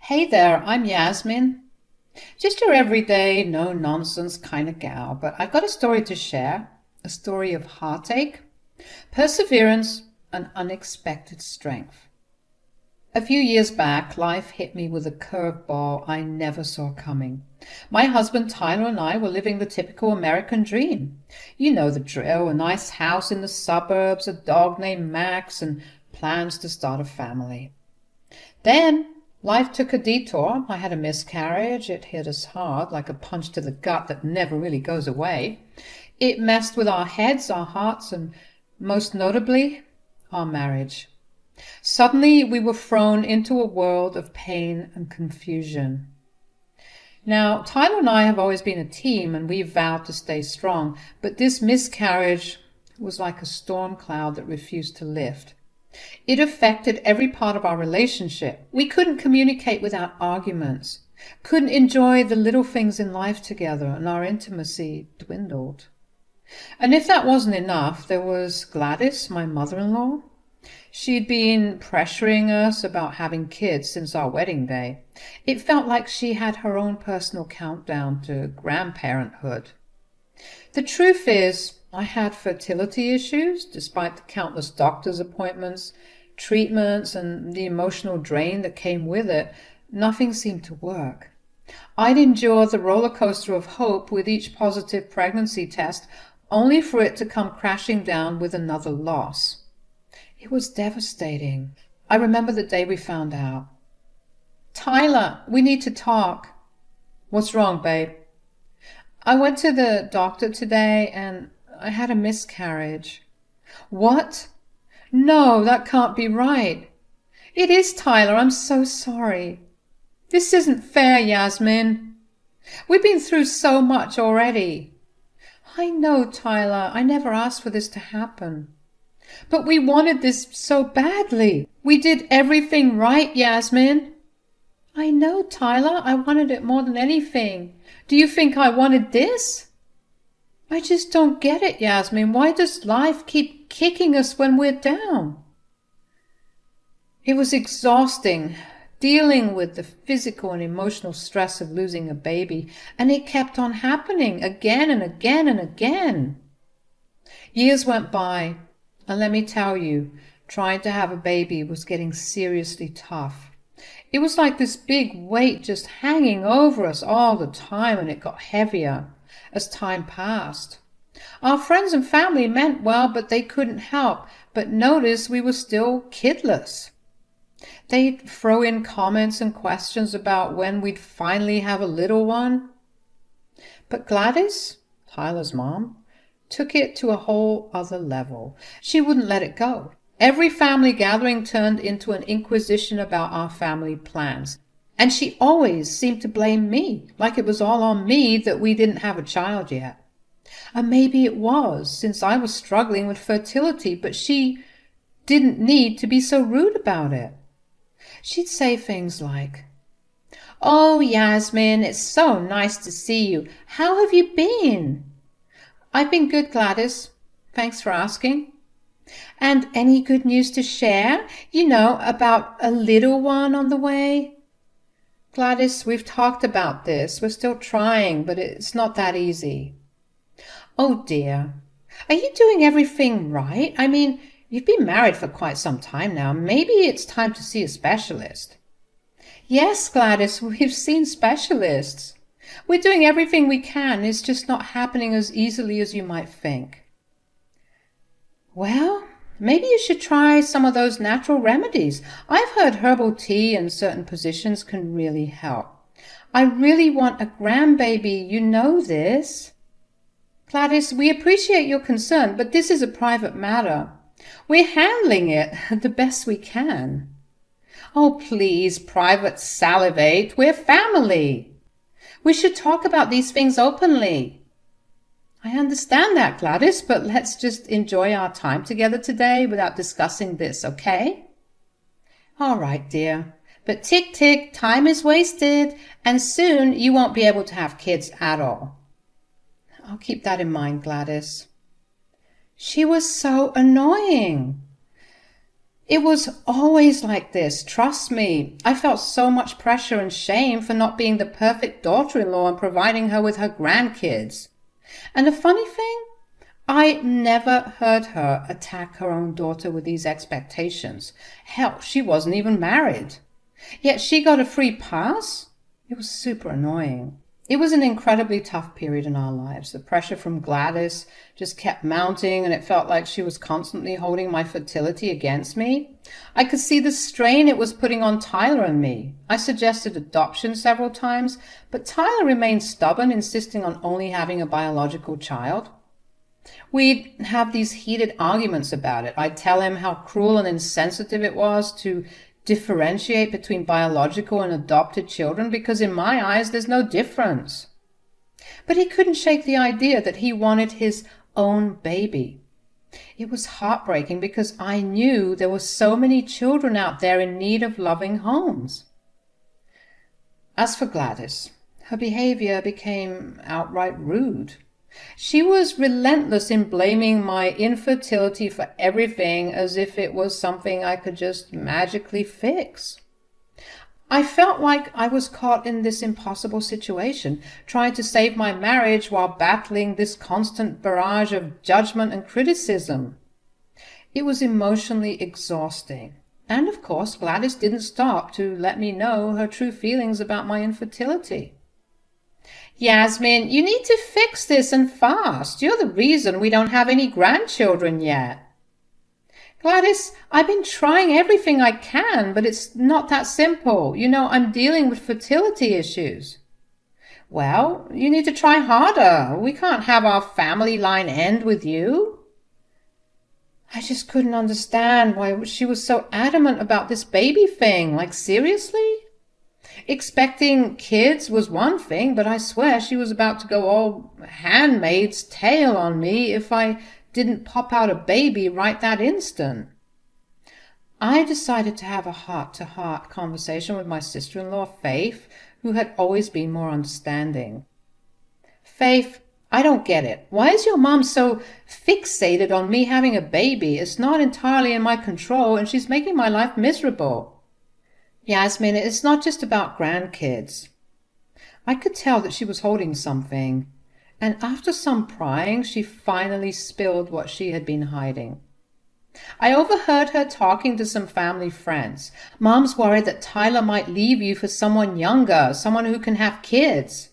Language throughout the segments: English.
Hey there, I'm Yasmin. Just your everyday, no nonsense kind of gal, but I've got a story to share. A story of heartache, perseverance, and unexpected strength. A few years back, life hit me with a curveball I never saw coming. My husband Tyler and I were living the typical American dream. You know the drill, a nice house in the suburbs, a dog named Max, and plans to start a family. Then life took a detour. I had a miscarriage. It hit us hard, like a punch to the gut that never really goes away. It messed with our heads, our hearts, and most notably, our marriage. Suddenly, we were thrown into a world of pain and confusion. Now, Tyler and I have always been a team, and we vowed to stay strong, but this miscarriage was like a storm cloud that refused to lift. It affected every part of our relationship. We couldn't communicate without arguments, couldn't enjoy the little things in life together, and our intimacy dwindled. And if that wasn't enough, there was Gladys, my mother-in-law. She'd been pressuring us about having kids since our wedding day. It felt like she had her own personal countdown to grandparenthood. The truth is, I had fertility issues, despite the countless doctor's appointments, treatments, and the emotional drain that came with it. Nothing seemed to work. I'd endure the roller coaster of hope with each positive pregnancy test, only for it to come crashing down with another loss. It was devastating. I remember the day we found out. "Tyler, we need to talk." "What's wrong, babe?" "I went to the doctor today and I had a miscarriage." "What? No, that can't be right." "It is, Tyler. I'm so sorry." "This isn't fair, Yasmin. We've been through so much already." "I know, Tyler. I never asked for this to happen." "But we wanted this so badly. We did everything right, Yasmin." "I know, Tyler. I wanted it more than anything. Do you think I wanted this?" "I just don't get it, Yasmin. Why does life keep kicking us when we're down?" It was exhausting, dealing with the physical and emotional stress of losing a baby, and it kept on happening again and again and again. Years went by, and let me tell you, trying to have a baby was getting seriously tough. It was like this big weight just hanging over us all the time, and it got heavier as time passed. Our friends and family meant well, but they couldn't help but notice we were still kidless. They'd throw in comments and questions about when we'd finally have a little one. But Gladys, Tyler's mom, took it to a whole other level. She wouldn't let it go. Every family gathering turned into an inquisition about our family plans. And she always seemed to blame me, like it was all on me that we didn't have a child yet. And maybe it was, since I was struggling with fertility, but she didn't need to be so rude about it. She'd say things like, "Oh, Yasmin, it's so nice to see you. How have you been?" "I've been good, Gladys. Thanks for asking." "And any good news to share? About a little one on the way?" "Gladys, we've talked about this. We're still trying, but it's not that easy." "Oh dear. Are you doing everything right? I mean, you've been married for quite some time now. Maybe it's time to see a specialist." "Yes, Gladys, we've seen specialists. We're doing everything we can. It's just not happening as easily as you might think." "Well, maybe you should try some of those natural remedies. I've heard herbal tea in certain positions can really help. I really want a grandbaby. You know this." "Gladys, we appreciate your concern, but this is a private matter. We're handling it the best we can." "Oh, please, private salivate. We're family. We should talk about these things openly." "I understand that, Gladys, but let's just enjoy our time together today without discussing this, okay?" "All right, dear. But tick, tick, time is wasted, and soon you won't be able to have kids at all." "I'll keep that in mind, Gladys." She was so annoying. It was always like this, trust me. I felt so much pressure and shame for not being the perfect daughter-in-law and providing her with her grandkids. And the funny thing, I never heard her attack her own daughter with these expectations. Hell, she wasn't even married. Yet she got a free pass? It was super annoying. It was an incredibly tough period in our lives. The pressure from Gladys just kept mounting, and it felt like she was constantly holding my fertility against me. I could see the strain it was putting on Tyler and me. I suggested adoption several times, but Tyler remained stubborn, insisting on only having a biological child. We'd have these heated arguments about it. I'd tell him how cruel and insensitive it was to differentiate between biological and adopted children, because in my eyes there's no difference. But he couldn't shake the idea that he wanted his own baby. It was heartbreaking because I knew there were so many children out there in need of loving homes. As for Gladys, her behavior became outright rude. She was relentless in blaming my infertility for everything, as if it was something I could just magically fix. I felt like I was caught in this impossible situation, trying to save my marriage while battling this constant barrage of judgment and criticism. It was emotionally exhausting. And of course, Gladys didn't stop to let me know her true feelings about my infertility. Yasmin, you need to fix this and fast. You're the reason we don't have any grandchildren yet. Gladys, I've been trying everything I can, but it's not that simple. You know, I'm dealing with fertility issues. Well, you need to try harder. We can't have our family line end with you. I just couldn't understand why she was so adamant about this baby thing. Like, seriously? Expecting kids was one thing, but I swear she was about to go all Handmaid's Tale on me if I didn't pop out a baby right that instant. I decided to have a heart-to-heart conversation with my sister-in-law, Faith, who had always been more understanding. Faith, I don't get it. Why is your mom so fixated on me having a baby? It's not entirely in my control, and she's making my life miserable. Yasmin, it's not just about grandkids. I could tell that she was holding something, and after some prying, she finally spilled what she had been hiding. I overheard her talking to some family friends. Mom's worried that Tyler might leave you for someone younger, someone who can have kids.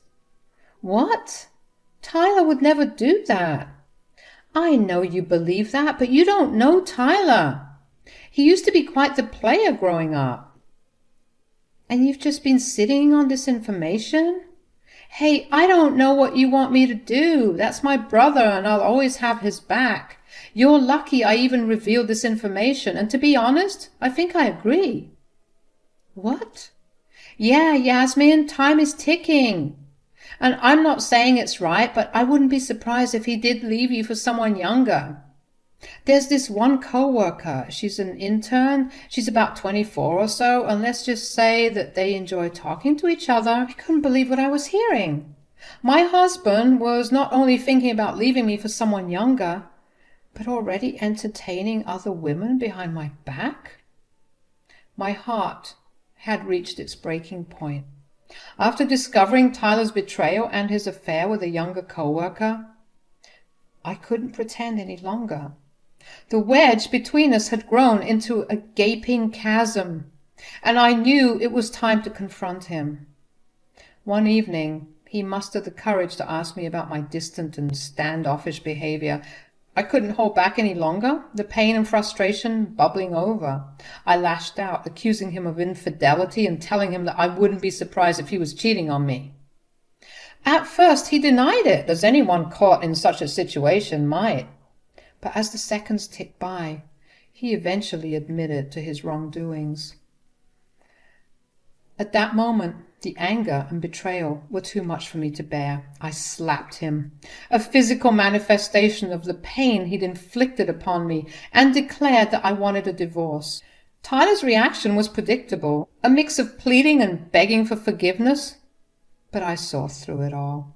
What? Tyler would never do that. I know you believe that, but you don't know Tyler. He used to be quite the player growing up. And you've just been sitting on this information? Hey, I don't know what you want me to do. That's my brother, and I'll always have his back. You're lucky I even revealed this information, and to be honest, I think I agree. What? Yeah, Yasmin, time is ticking. And I'm not saying it's right, but I wouldn't be surprised if he did leave you for someone younger. There's this one co-worker. She's an intern. She's about 24 or so, and let's just say that they enjoy talking to each other. I couldn't believe what I was hearing. My husband was not only thinking about leaving me for someone younger, but already entertaining other women behind my back. My heart had reached its breaking point. After discovering Tyler's betrayal and his affair with a younger co-worker, I couldn't pretend any longer. The wedge between us had grown into a gaping chasm, and I knew it was time to confront him. One evening, he mustered the courage to ask me about my distant and standoffish behavior. I couldn't hold back any longer, the pain and frustration bubbling over. I lashed out, accusing him of infidelity and telling him that I wouldn't be surprised if he was cheating on me. At first, he denied it, as anyone caught in such a situation might. But as the seconds ticked by, he eventually admitted to his wrongdoings. At that moment, the anger and betrayal were too much for me to bear. I slapped him, a physical manifestation of the pain he'd inflicted upon me, and declared that I wanted a divorce. Tyler's reaction was predictable, a mix of pleading and begging for forgiveness. But I saw through it all.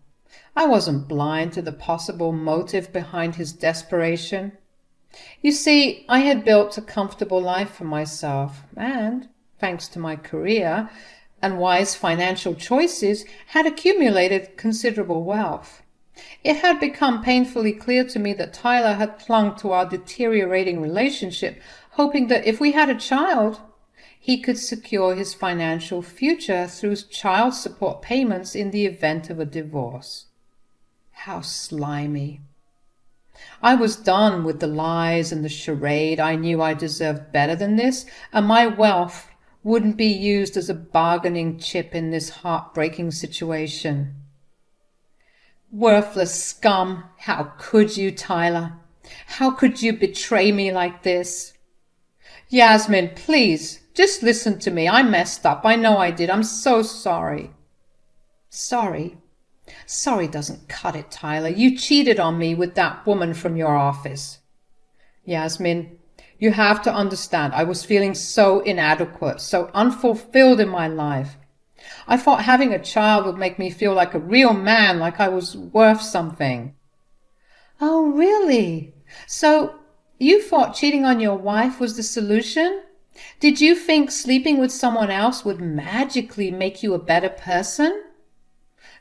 I wasn't blind to the possible motive behind his desperation. You see, I had built a comfortable life for myself and, thanks to my career and wise financial choices, had accumulated considerable wealth. It had become painfully clear to me that Tyler had clung to our deteriorating relationship, hoping that if we had a child, he could secure his financial future through child support payments in the event of a divorce. How slimy. I was done with the lies and the charade. I knew I deserved better than this, and my wealth wouldn't be used as a bargaining chip in this heartbreaking situation. Worthless scum! How could you, Tyler? How could you betray me like this? Yasmin, please, just listen to me. I messed up. I know I did. I'm so sorry. Sorry? Sorry doesn't cut it, Tyler. You cheated on me with that woman from your office. Yasmin, you have to understand, I was feeling so inadequate, so unfulfilled in my life. I thought having a child would make me feel like a real man, like I was worth something. Oh, really? So you thought cheating on your wife was the solution? Did you think sleeping with someone else would magically make you a better person?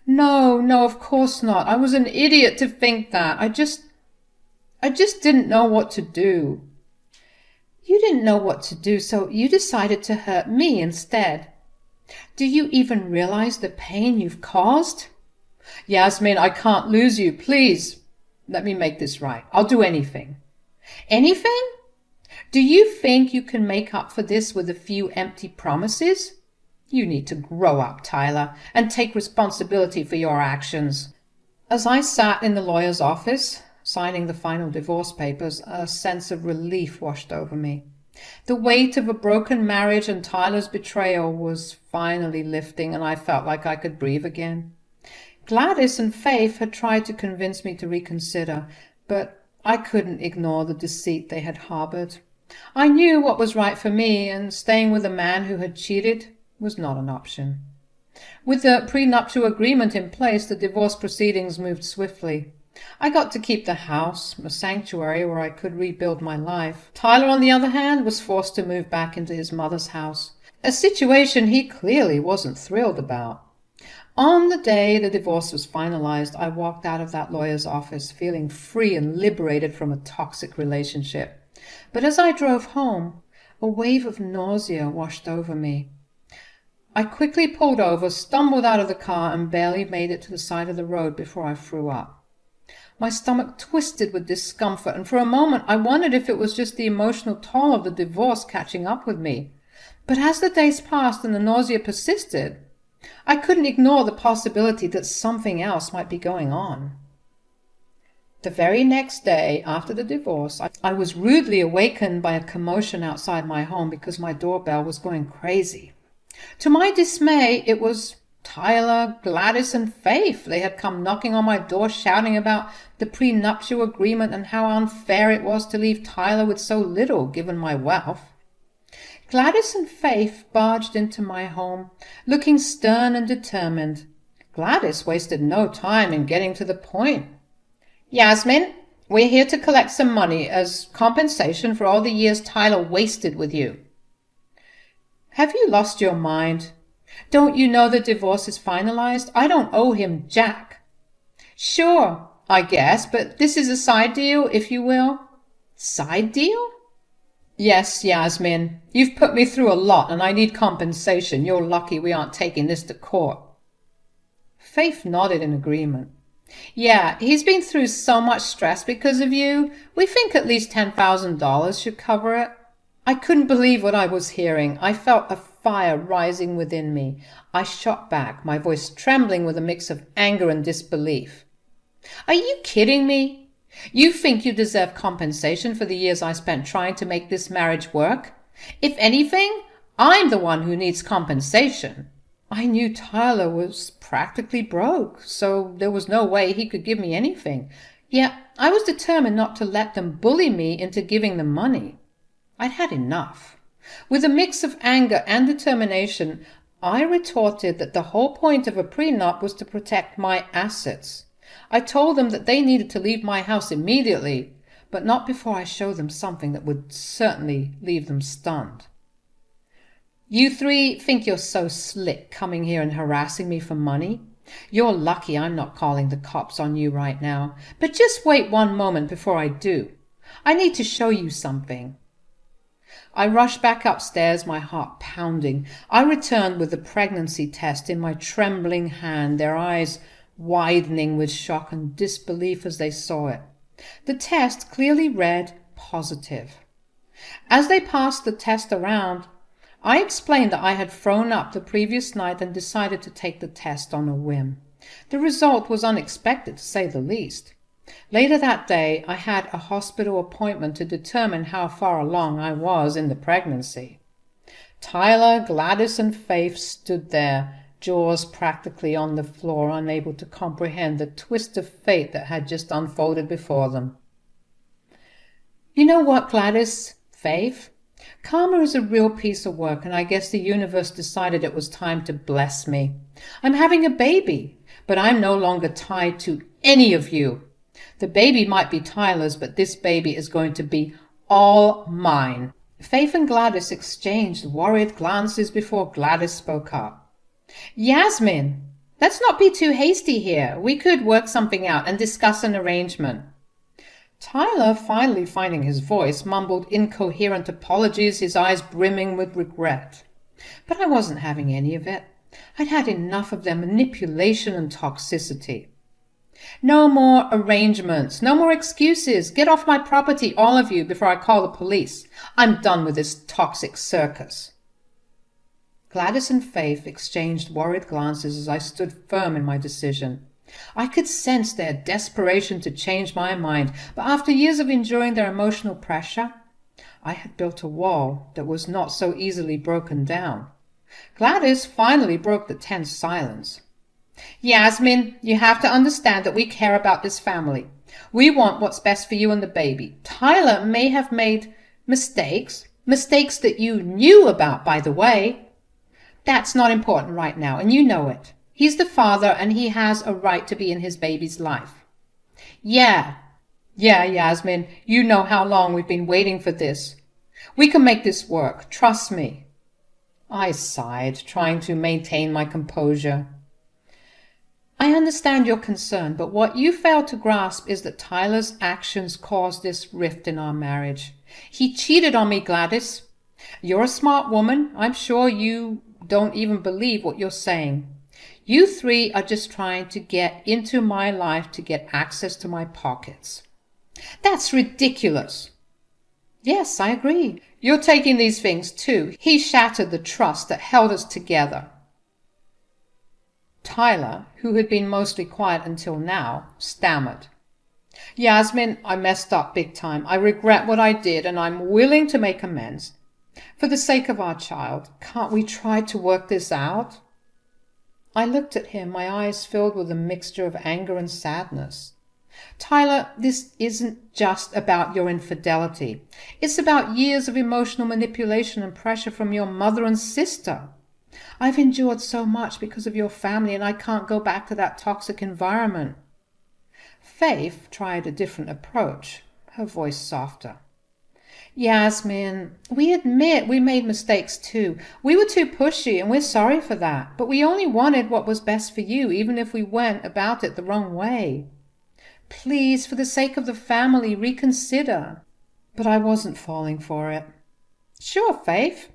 No, of course not. I was an idiot to think that. I just didn't know what to do. You didn't know what to do, so you decided to hurt me instead. Do you even realize the pain you've caused? Yasmin, I can't lose you. Please, let me make this right. I'll do anything. Anything? Do you think you can make up for this with a few empty promises? You need to grow up, Tyler, and take responsibility for your actions. As I sat in the lawyer's office, signing the final divorce papers, a sense of relief washed over me. The weight of a broken marriage and Tyler's betrayal was finally lifting, and I felt like I could breathe again. Gladys and Faith had tried to convince me to reconsider, but I couldn't ignore the deceit they had harbored. I knew what was right for me, and staying with a man who had cheated was not an option. With the prenuptial agreement in place, the divorce proceedings moved swiftly. I got to keep the house, a sanctuary where I could rebuild my life. Tyler, on the other hand, was forced to move back into his mother's house, a situation he clearly wasn't thrilled about. On the day the divorce was finalized, I walked out of that lawyer's office feeling free and liberated from a toxic relationship. But as I drove home, a wave of nausea washed over me. I quickly pulled over, stumbled out of the car, and barely made it to the side of the road before I threw up. My stomach twisted with discomfort, and for a moment I wondered if it was just the emotional toll of the divorce catching up with me. But as the days passed and the nausea persisted, I couldn't ignore the possibility that something else might be going on. The very next day after the divorce, I was rudely awakened by a commotion outside my home because my doorbell was going crazy. To my dismay, it was Tyler, Gladys, and Faith. They had come knocking on my door, shouting about the prenuptial agreement and how unfair it was to leave Tyler with so little, given my wealth. Gladys and Faith barged into my home, looking stern and determined. Gladys wasted no time in getting to the point. Yasmin, we're here to collect some money as compensation for all the years Tyler wasted with you. Have you lost your mind? Don't you know the divorce is finalized? I don't owe him jack. Sure, I guess, but this is a side deal, if you will. Side deal? Yes, Yasmin. You've put me through a lot, and I need compensation. You're lucky we aren't taking this to court. Faith nodded in agreement. Yeah, he's been through so much stress because of you. We think at least $10,000 should cover it. I couldn't believe what I was hearing. I felt a fire rising within me. I shot back, my voice trembling with a mix of anger and disbelief. Are you kidding me? You think you deserve compensation for the years I spent trying to make this marriage work? If anything, I'm the one who needs compensation. I knew Tyler was practically broke, so there was no way he could give me anything. Yet I was determined not to let them bully me into giving them money. I'd had enough. With a mix of anger and determination, I retorted that the whole point of a prenup was to protect my assets. I told them that they needed to leave my house immediately, but not before I show them something that would certainly leave them stunned. You three think you're so slick coming here and harassing me for money? You're lucky I'm not calling the cops on you right now, but just wait one moment before I do. I need to show you something. I rushed back upstairs, my heart pounding. I returned with the pregnancy test in my trembling hand, their eyes widening with shock and disbelief as they saw it. The test clearly read positive. As they passed the test around, I explained that I had thrown up the previous night and decided to take the test on a whim. The result was unexpected, to say the least. Later that day, I had a hospital appointment to determine how far along I was in the pregnancy. Tyler, Gladys, and Faith stood there, jaws practically on the floor, unable to comprehend the twist of fate that had just unfolded before them. You know what, Gladys, Faith? Karma is a real piece of work, and I guess the universe decided it was time to bless me. I'm having a baby, but I'm no longer tied to any of you. The baby might be Tyler's, but this baby is going to be all mine. Faith and Gladys exchanged worried glances before Gladys spoke up. Yasmin, let's not be too hasty here. We could work something out and discuss an arrangement. Tyler, finally finding his voice, mumbled incoherent apologies, his eyes brimming with regret. But I wasn't having any of it. I'd had enough of their manipulation and toxicity. No more arrangements, no more excuses. Get off my property, all of you, before I call the police. I'm done with this toxic circus. Gladys and Faith exchanged worried glances as I stood firm in my decision. I could sense their desperation to change my mind, but after years of enduring their emotional pressure, I had built a wall that was not so easily broken down. Gladys finally broke the tense silence. Yasmin, you have to understand that we care about this family. We want what's best for you and the baby. Tyler may have made mistakes that you knew about, by the way. That's not important right now, and you know it. He's the father, and he has a right to be in his baby's life. Yeah, Yasmin, you know how long we've been waiting for this. We can make this work, trust me. I sighed, trying to maintain my composure. I understand your concern, but what you fail to grasp is that Tyler's actions caused this rift in our marriage. He cheated on me, Gladys. You're a smart woman. I'm sure you don't even believe what you're saying. You three are just trying to get into my life to get access to my pockets. That's ridiculous. Yes, I agree. You're taking these things too. He shattered the trust that held us together. Tyler, who had been mostly quiet until now, stammered. Yasmin, I messed up big time. I regret what I did, and I'm willing to make amends. For the sake of our child, can't we try to work this out? I looked at him, my eyes filled with a mixture of anger and sadness. Tyler, this isn't just about your infidelity. It's about years of emotional manipulation and pressure from your mother and sister. I've endured so much because of your family, and I can't go back to that toxic environment. Faith tried a different approach, her voice softer. Yasmin, we admit we made mistakes too. We were too pushy, and we're sorry for that. But we only wanted what was best for you, even if we went about it the wrong way. Please, for the sake of the family, reconsider. But I wasn't falling for it. Sure, Faith.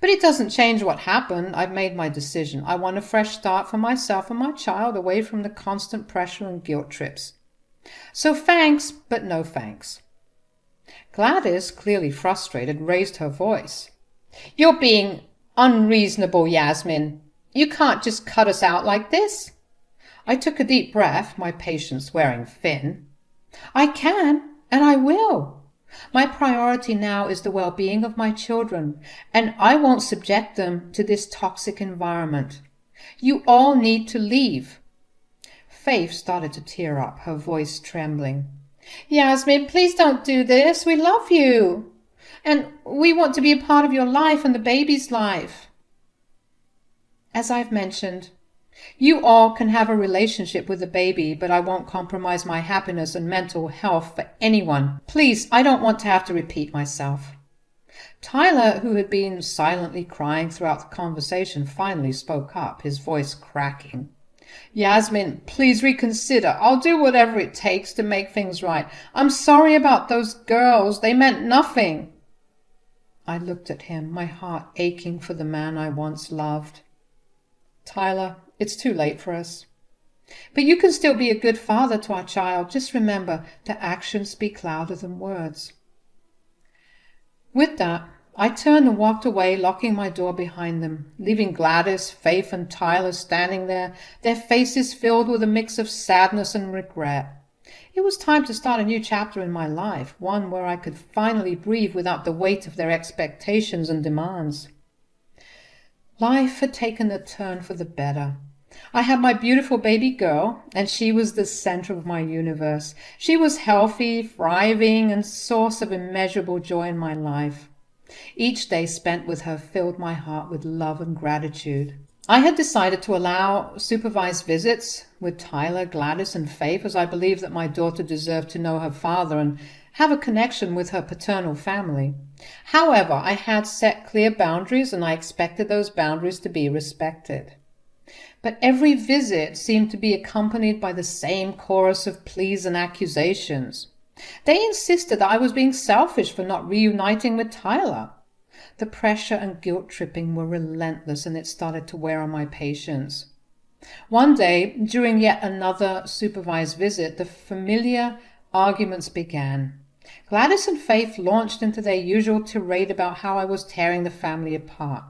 But it doesn't change what happened. I've made my decision. I want a fresh start for myself and my child, away from the constant pressure and guilt trips. So thanks, but no thanks. Gladys, clearly frustrated, raised her voice. You're being unreasonable, Yasmin. You can't just cut us out like this. I took a deep breath, my patience wearing thin. I can, and I will. My priority now is the well-being of my children, and I won't subject them to this toxic environment. You all need to leave. Faith started to tear up, her voice trembling. Yasmin, please don't do this. We love you. And we want to be a part of your life and the baby's life. As I've mentioned, You all can have a relationship with the baby, but I won't compromise my happiness and mental health for anyone. Please, I don't want to have to repeat myself." Tyler, who had been silently crying throughout the conversation, finally spoke up, his voice cracking. "Yasmin, please reconsider. I'll do whatever it takes to make things right. I'm sorry about those girls. They meant nothing." I looked at him, my heart aching for the man I once loved. "Tyler, it's too late for us. But you can still be a good father to our child. Just remember that actions speak louder than words." With that, I turned and walked away, locking my door behind them, leaving Gladys, Faith, and Tyler standing there, their faces filled with a mix of sadness and regret. It was time to start a new chapter in my life, one where I could finally breathe without the weight of their expectations and demands. Life had taken a turn for the better. I had my beautiful baby girl, and she was the center of my universe. She was healthy, thriving, and source of immeasurable joy in my life. Each day spent with her filled my heart with love and gratitude. I had decided to allow supervised visits with Tyler, Gladys, and Faith, as I believed that my daughter deserved to know her father and have a connection with her paternal family. However, I had set clear boundaries, and I expected those boundaries to be respected. But every visit seemed to be accompanied by the same chorus of pleas and accusations. They insisted that I was being selfish for not reuniting with Tyler. The pressure and guilt-tripping were relentless, and it started to wear on my patience. One day, during yet another supervised visit, the familiar arguments began. Gladys and Faith launched into their usual tirade about how I was tearing the family apart.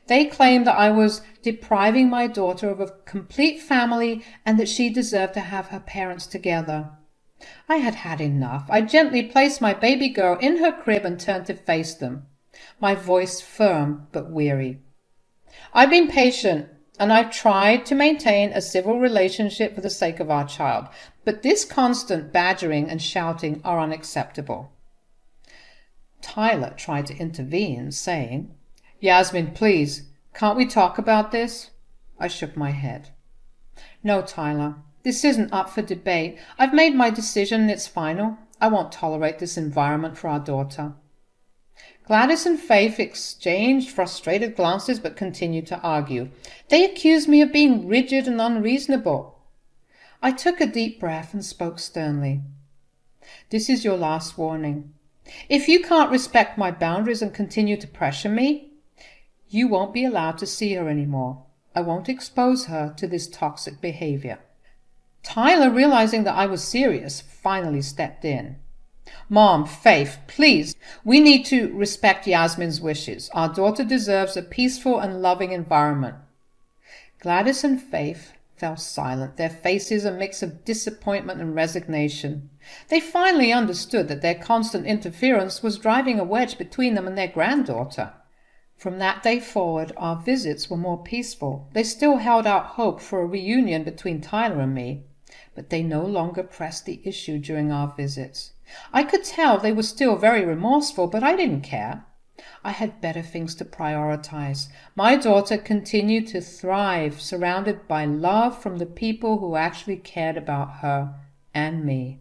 They claimed that I was depriving my daughter of a complete family and that she deserved to have her parents together. I had had enough. I gently placed my baby girl in her crib and turned to face them, my voice firm but weary. "I've been patient, and I've tried to maintain a civil relationship for the sake of our child, but this constant badgering and shouting are unacceptable." Tyler tried to intervene, saying, "Yasmin, please, can't we talk about this?" I shook my head. "No, Tyler, this isn't up for debate. I've made my decision and it's final. I won't tolerate this environment for our daughter." Gladys and Faith exchanged frustrated glances but continued to argue. They accused me of being rigid and unreasonable. I took a deep breath and spoke sternly. "This is your last warning. If you can't respect my boundaries and continue to pressure me, you won't be allowed to see her anymore. I won't expose her to this toxic behavior." Tyler, realizing that I was serious, finally stepped in. "Mom, Faith, please, we need to respect Yasmin's wishes. Our daughter deserves a peaceful and loving environment." Gladys and Faith fell silent, their faces a mix of disappointment and resignation. They finally understood that their constant interference was driving a wedge between them and their granddaughter. From that day forward, our visits were more peaceful. They still held out hope for a reunion between Tyler and me, but they no longer pressed the issue during our visits. I could tell they were still very remorseful, but I didn't care. I had better things to prioritize. My daughter continued to thrive, surrounded by love from the people who actually cared about her and me.